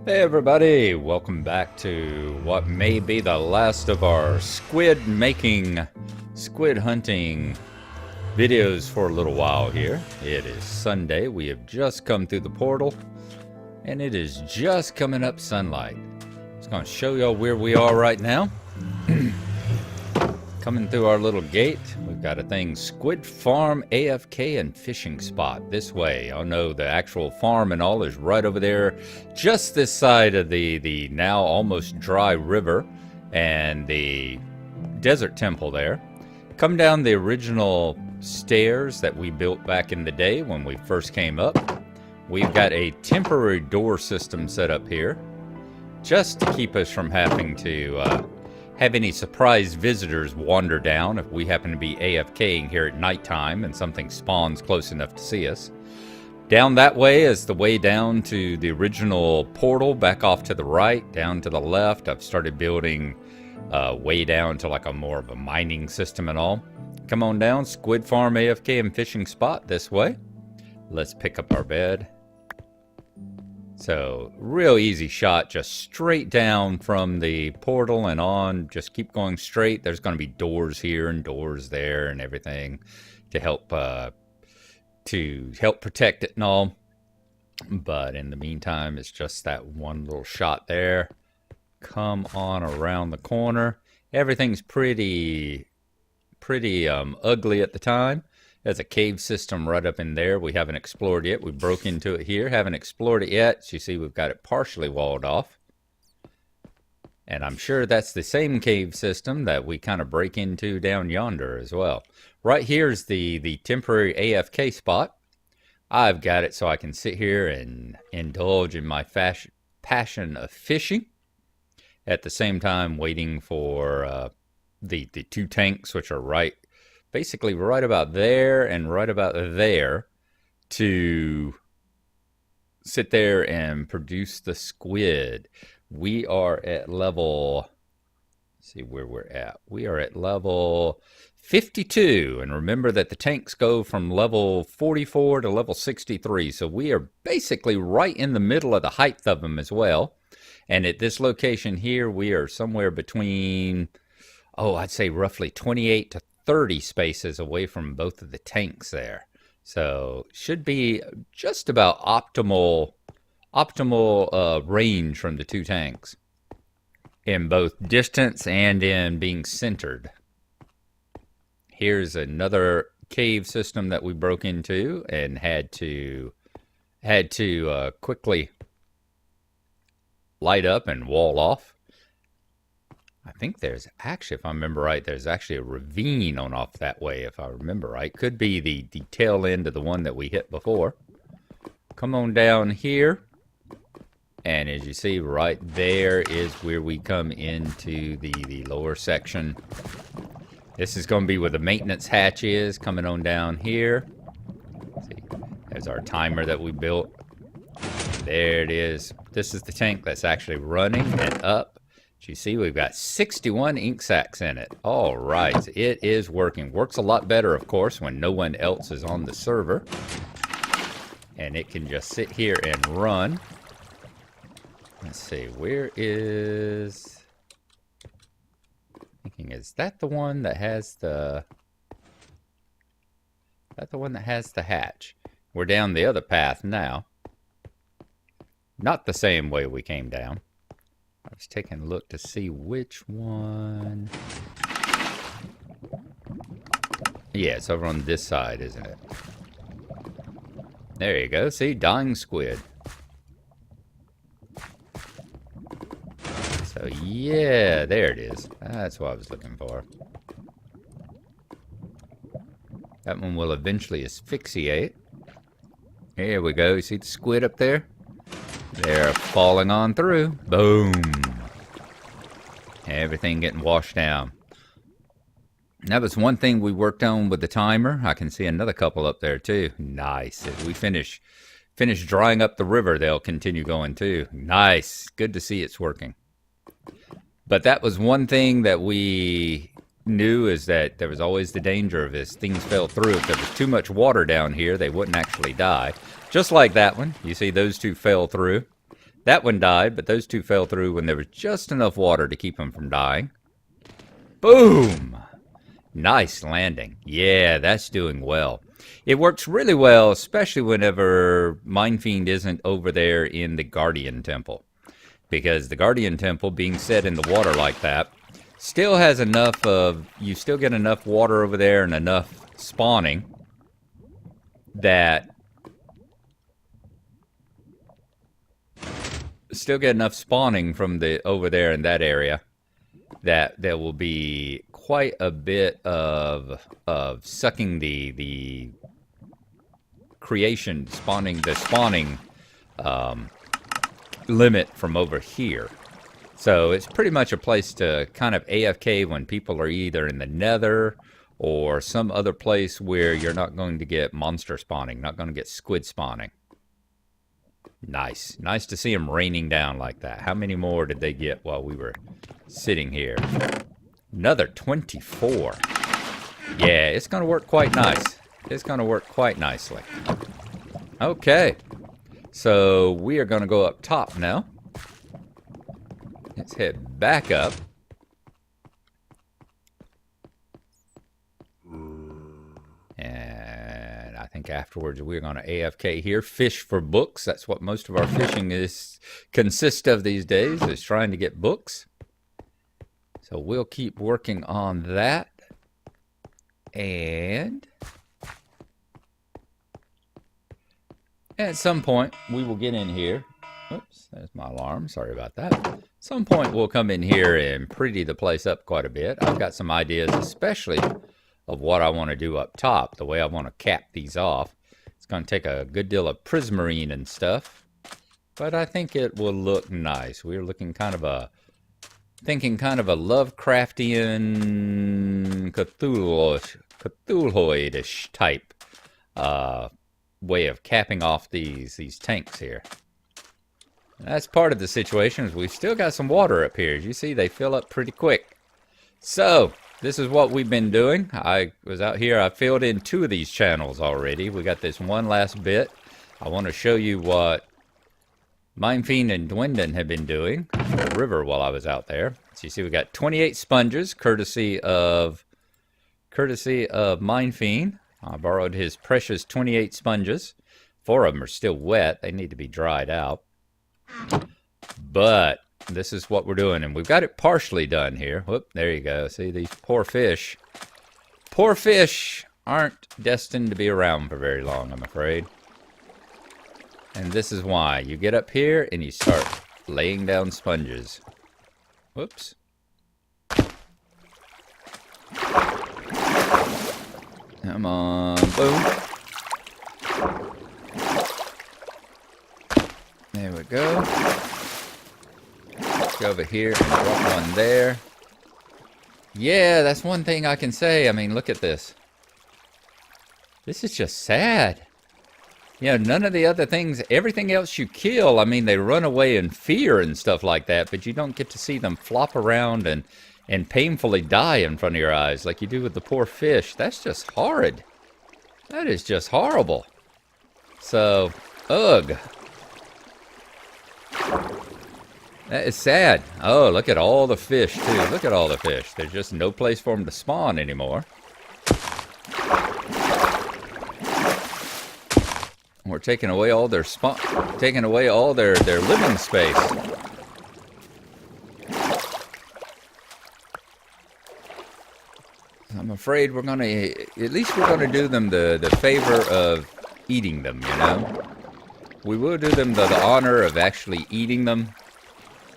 Hey everybody, welcome back to what may be the last of our squid hunting videos for a little while here. It is Sunday, we have just come through the portal, and it is just coming up sunlight. Just gonna show y'all where we are right now. Coming through our little gate, we've got a thing, Squid Farm AFK and Fishing Spot. This way. Oh no, the actual farm and all is right over there, just this side of the now almost dry river and the desert temple there. Come down the original stairs that we built back in the day when we first came up. We've got a temporary door system set up here, just to keep us from having to have any surprise visitors wander down if we happen to be AFKing here at nighttime and something spawns close enough to see us. Down that way is the way down to the original portal, back off to the right, down to the left. I've started building way down to like a more of a mining system and all. Come on down, Squid Farm AFK and Fishing Spot this way. Let's pick up our bed. So, real easy shot, just straight down from the portal and on. Just keep going straight. There's going to be doors here and doors there and everything to help protect it and all. But in the meantime, it's just that one little shot there. Come on around the corner. Everything's pretty ugly at the time. There's a cave system right up in there we haven't explored yet. We broke into it here, haven't explored it yet. So you see we've got it partially walled off. And I'm sure that's the same cave system that we kind of break into down yonder as well. Right here's the temporary AFK spot. I've got it so I can sit here and indulge in my passion of fishing. At the same time waiting for the two tanks, which are basically right about there and right about there, to sit there and produce the squid. We are at level, let's see where we're at. We are at level 52, and remember that the tanks go from level 44 to level 63, so we are basically right in the middle of the height of them as well. And at this location here, we are somewhere between, I'd say roughly 28 to 30 spaces away from both of the tanks there. So should be just about optimal range from the two tanks in both distance and in being centered. Here's another cave system that we broke into and had to quickly light up and wall off. I think there's actually, if I remember right, there's actually a ravine on off that way, if I remember right. Could be the tail end of the one that we hit before. Come on down here. And as you see, right there is where we come into the lower section. This is going to be where the maintenance hatch is, coming on down here. See, there's our timer that we built. There it is. This is the tank that's actually running and up. As you see, we've got 61 ink sacs in it. All right, it is working. Works a lot better, of course, when no one else is on the server. And it can just sit here and run. Let's see, where is... Thinking, is that the one that has the... Is that the one that has the hatch? We're down the other path now. Not the same way we came down. I was taking a look to see which one. Yeah, it's over on this side, isn't it? There you go. See, dying squid. So, yeah, there it is. That's what I was looking for. That one will eventually asphyxiate. Here we go. You see the squid up there? They're falling on through. Boom. Everything getting washed down. That was one thing we worked on with the timer. I can see another couple up there too. Nice. As we finish drying up the river, they'll continue going too. Nice. Good to see it's working. But that was one thing that we knew, is that there was always the danger of as things fell through. If there was too much water down here, they wouldn't actually die. Just like that one. You see those two fell through. That one died, but those two fell through when there was just enough water to keep them from dying. Boom! Nice landing. Yeah, that's doing well. It works really well, especially whenever Mindfiend isn't over there in the Guardian Temple. Because the Guardian Temple, being set in the water like that, still has enough of... You still get enough water over there and enough spawning that... Still get enough spawning from the over there in that area that there will be quite a bit of sucking the creation, the spawning limit from over here. So it's pretty much a place to kind of AFK when people are either in the nether or some other place where you're not going to get monster spawning, not going to get squid spawning. Nice. Nice to see them raining down like that. How many more did they get while we were sitting here? Another 24. Yeah, it's going to work quite nice. It's going to work quite nicely. Okay. So we are going to go up top now. Let's head back up. And I think afterwards we're going to AFK here. Fish for books. That's what most of our fishing consists of these days, is trying to get books. So we'll keep working on that. And at some point we will get in here. Oops, there's my alarm. Sorry about that. At some point we'll come in here and pretty the place up quite a bit. I've got some ideas, especially of what I want to do up top, the way I want to cap these off. It's going to take a good deal of prismarine and stuff, but I think it will look nice. We're looking thinking kind of a Lovecraftian Cthulhuish type way of capping off these tanks here. And that's part of the situation, is we've still got some water up here. As you see, they fill up pretty quick. So this is what we've been doing. I was out here. I filled in 2 of these channels already. We got this one last bit. I want to show you what Mindfiend and Dwendon have been doing in the river while I was out there. So you see we got 28 sponges, courtesy of Mindfiend. I borrowed his precious 28 sponges. 4 of them are still wet. They need to be dried out. But this is what we're doing, and we've got it partially done here. Whoop, there you go. See, these poor fish. Poor fish aren't destined to be around for very long, I'm afraid. And this is why. You get up here and you start laying down sponges. Whoops. Come on. Boom. There we go. Go over here and drop one there. Yeah, that's one thing I can say. I mean, look at this. This is just sad. You know, none of the other things, everything else you kill, I mean, they run away in fear and stuff like that, but you don't get to see them flop around and painfully die in front of your eyes like you do with the poor fish. That's just horrid. That is just horrible. So, ugh. That is sad. Oh, look at all the fish, too. Look at all the fish. There's just no place for them to spawn anymore. We're taking away all their taking away all their living space. I'm afraid we're gonna, at least we're gonna do them the favor of eating them, you know? We will do them the honor of actually eating them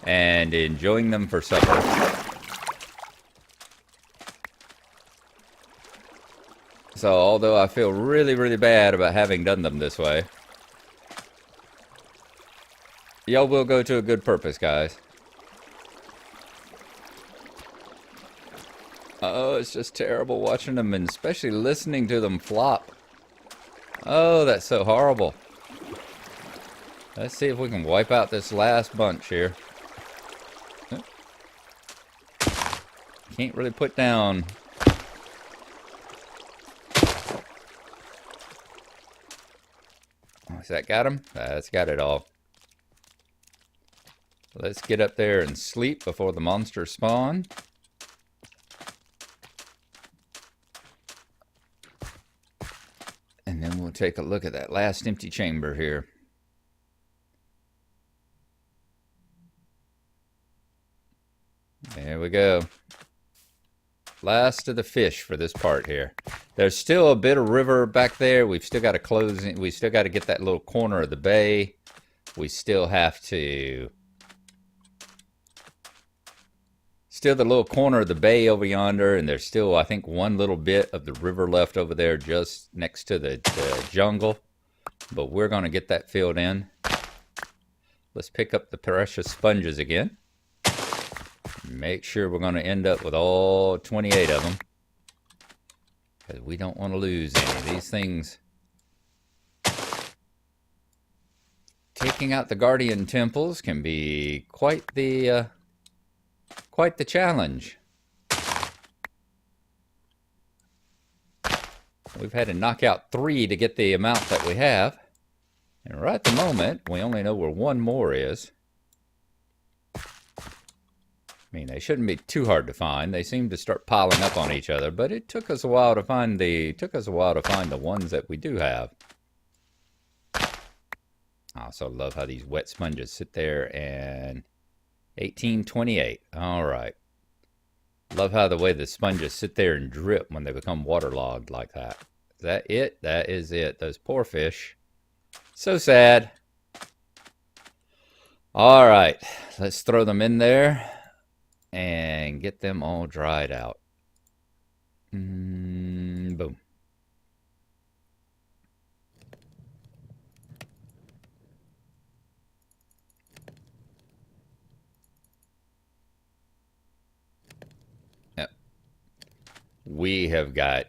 and enjoying them for supper. So, although I feel really, really bad about having done them this way, y'all will go to a good purpose, guys. Oh, it's just terrible watching them and especially listening to them flop. Oh, that's so horrible. Let's see if we can wipe out this last bunch here. Can't really put down. Has that got him? That's got it all. Let's get up there and sleep before the monsters spawn. And then we'll take a look at that last empty chamber here. There we go. Last of the fish for this part here. There's still a bit of river back there. We've still got to close it. We still got to get that little corner of the bay. We still have to... Still the little corner of the bay over yonder, and there's still, I think, one little bit of the river left over there just next to the jungle. But we're going to get that filled in. Let's pick up the precious sponges again. Make sure we're going to end up with all 28 of them, because we don't want to lose any of these things. Taking out the guardian temples can be quite the challenge. We've had to knock out 3 to get the amount that we have, and right at the moment we only know where one more is. I mean, they shouldn't be too hard to find. They seem to start piling up on each other, but it took us a while to find the ones that we do have. I also love how these wet sponges sit there, and 1828. All right. Love how the way the sponges sit there and drip when they become waterlogged like that. Is that it? That is it. Those poor fish. So sad. All right. Let's throw them in there and get them all dried out. Boom. Yep. We have got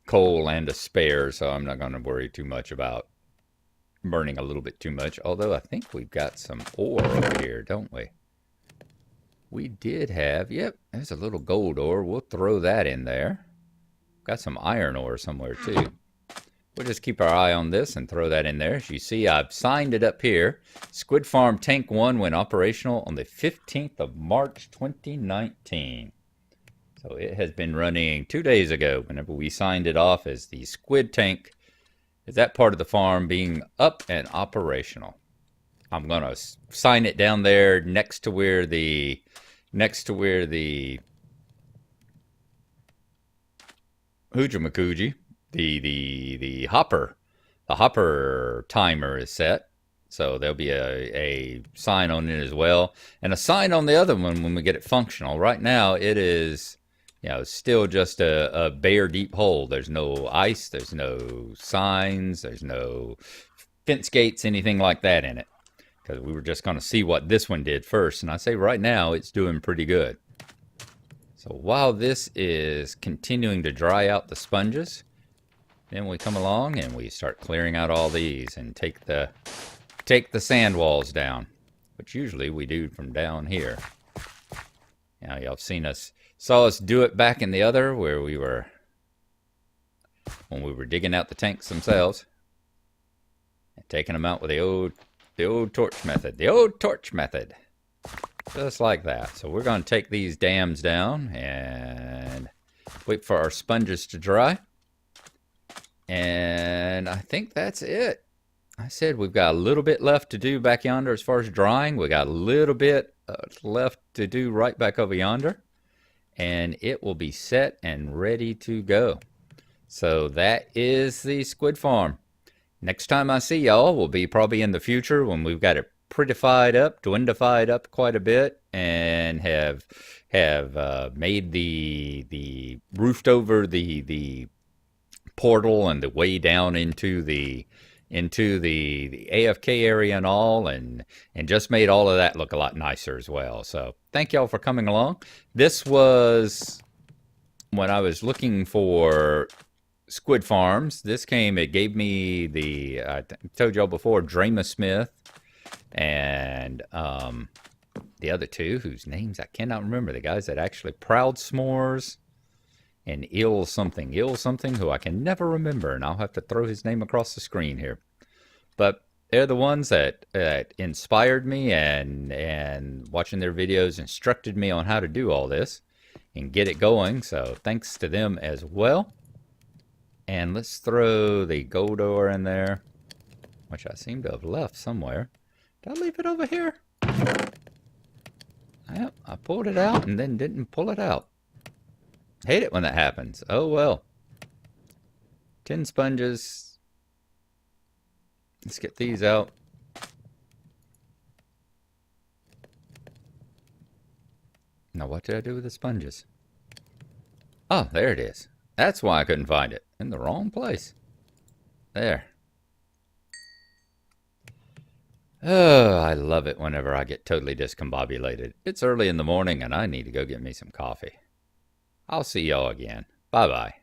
coal and a spare, so I'm not going to worry too much about burning a little bit too much. Although I think we've got some ore over here, don't we? We did have, yep, there's a little gold ore. We'll throw that in there. Got some iron ore somewhere too. We'll just keep our eye on this and throw that in there. As you see, I've signed it up here. Squid Farm Tank 1 went operational on the 15th of March 2019. So it has been running 2 days ago whenever we signed it off as the Squid Tank. Is that part of the farm being up and operational? I'm going to sign it down there next to where the Hujamakuji, the hopper timer is set. So there'll be a sign on it as well, and a sign on the other one when we get it functional. Right now it is, you know, still just a bare deep hole. There's no ice, there's no signs, there's no fence gates, anything like that in it. Because we were just going to see what this one did first. And I say right now, it's doing pretty good. So while this is continuing to dry out the sponges, then we come along and we start clearing out all these and take the sand walls down, which usually we do from down here. Now y'all saw us do it back in the other where when we were digging out the tanks themselves and taking them out with the old torch method. The old torch method. Just like that. So we're going to take these dams down and wait for our sponges to dry. And I think that's it. I said we've got a little bit left to do back yonder as far as drying. We got a little bit left to do right back over yonder. And it will be set and ready to go. So that is the squid farm. Next time I see y'all will be probably in the future when we've got it Dwendified up quite a bit, and have made the roofed over the portal and the way down into the AFK area and all, and just made all of that look a lot nicer as well. So thank y'all for coming along. This was when I was looking for squid farms. It gave me the, I told y'all before, Drama Smith and the other two whose names I cannot remember. The guys that actually Proud S'mores and Ill something, who I can never remember, and I'll have to throw his name across the screen here. But They're the ones that inspired me, and watching their videos instructed me on how to do all this and get it going. So thanks to them as well. And let's throw the gold ore in there, which I seem to have left somewhere. Did I leave it over here? Yep, I pulled it out and then didn't pull it out. Hate it when that happens. Oh well. 10 sponges. Let's get these out. Now what did I do with the sponges? Oh, there it is. That's why I couldn't find it. In the wrong place. There. Oh, I love it whenever I get totally discombobulated. It's early in the morning and I need to go get me some coffee. I'll see y'all again. Bye-bye.